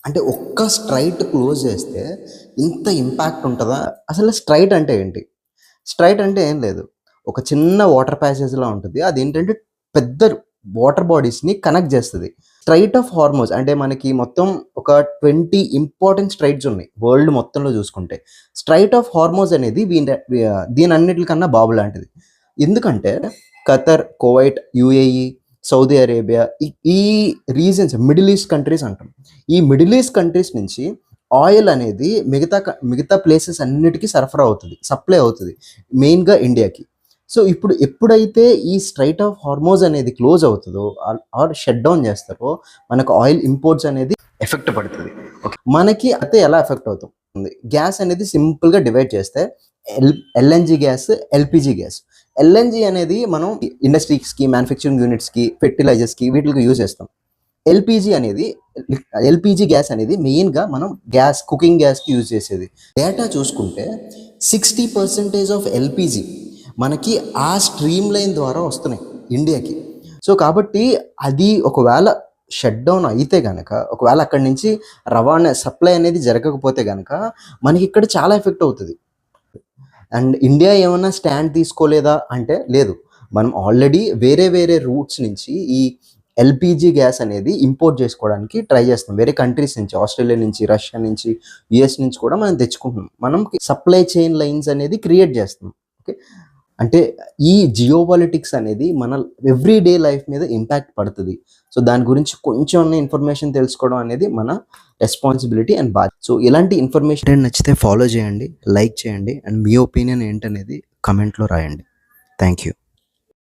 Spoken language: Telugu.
అంటే ఒక్క స్ట్రైట్ క్లోజ్ చేస్తే ఇంత ఇంపాక్ట్ ఉంటదా? అసలు స్ట్రైట్ అంటే ఏంటి? స్ట్రైట్ అంటే ఏం లేదు. ఒక చిన్న వాటర్ ప్యాసేజ్‌లా ఉంటది. అదేంటంటే పెద్ద వాటర్ బాడీస్‌ని కనెక్ట్ చేస్తది. స్ట్రైట్ ఆఫ్ హార్మోస్ అంటే మనకి మొత్తం ఒక 20 ఇంపార్టెంట్ స్ట్రైట్స్ ఉన్నాయి. వరల్డ్ మొత్తంలో చూసుకుంటే. స్ట్రైట్ ఆఫ్ హార్మోస్ అనేది దీనన్నిట్లికన్నా బాబు లాంటిది. ఎందుకంటే Qatar, Kuwait, UAE, Saudi Arabia ఈ రీజియన్స్ మిడిల్ ఈస్ట్ కంట్రీస్ అంటాం. ఈ మిడిల్ ఈస్ట్ కంట్రీస్ నుంచి ఆయిల్ అనేది మిగతా ప్లేసెస్ అన్నిటికీ సరఫరా అవుతది. సప్లై అవుతది. మెయిన్‌గా ఇండియాకి. సో, ఎప్పుడైతే ఈ స్ట్రైట్ ఆఫ్ హార్మోస్ అనేది క్లోజ్ అవుతదో ఆర్ షట్ డౌన్ చేస్తారో మనకు ఆయిల్ ఇంపోర్ట్స్ అనేది ఎఫెక్ట్ పడతది. ఓకే. మనకి అయితే ఎలా ఎఫెక్ట్ అవుతుంది? గ్యాస్ అనేది సింపుల్‌గా డివైడ్ చేస్తే LNG gas, LPG gas. LNG అనేది మనం ఇండస్ట్రీస్‌కి, మ్యానుఫ్యాక్చరింగ్ యూనిట్స్‌కి, ఫెర్టిలైజర్స్‌కి వీటిలకి యూజ్ చేస్తాం. ఎల్‌పీజీ అనేది ఎల్‌పీజీ గ్యాస్ అనేది మెయిన్‌గా మనం కుకింగ్ గ్యాస్‌కి యూజ్ చేసేది. డేటా చూసుకుంటే 60% ఆఫ్ ఎల్‌పీజీ మనకి ఆ స్ట్రీమ్ లైన్ ద్వారా వస్తున్నాయి ఇండియాకి. సో, కాబట్టి అది ఒకవేళ షట్ డౌన్ అయితే గనక, ఒకవేళ అక్కడి నుంచి రవాణా సప్లై అనేది జరగకపోతే గనక మనకిక్కడ చాలా ఎఫెక్ట్ అవుతది. అండ్ ఇండియా ఏమన్నా స్టాండ్ తీసుకోలేదా అంటే లేదు. మనం ఆల్రెడీ వేరే రూట్స్ నుంచి ఈ ఎల్‌పీజీ గ్యాస్ అనేది ఇంపోర్ట్ చేసుకోవడానికి ట్రై చేస్తున్నాం. వేరే కంట్రీస్ నుంచి ఆస్ట్రేలియా నుంచి, రష్యా నుంచి, యూఎస్ నుంచి కూడా మనం తెచ్చుకుంటున్నాం. మనం సప్లై చైన్ లైన్స్ అనేది క్రియేట్ చేస్తున్నాం. ఓకే. అంటే ఈ జియోపాలిటిక్స్ అనేది మన ఎవ్రీడే లైఫ్ మీద ఇంపాక్ట్ పడతది. సో, దాని గురించి కొంచెం అన్న ఇన్ఫర్మేషన్ తెలుసుకోవడం అనేది మన రెస్పాన్సిబిలిటీ అండ్ బాధ్యత. సో, ఇలాంటి ఇన్ఫర్మేషన్ నచ్చితే ఫాలో చేయండి, లైక్ చేయండి అండ్ మీ ఒపీనియన్ ఏంటనేది కామెంట్‌లో రాయండి. Thank you.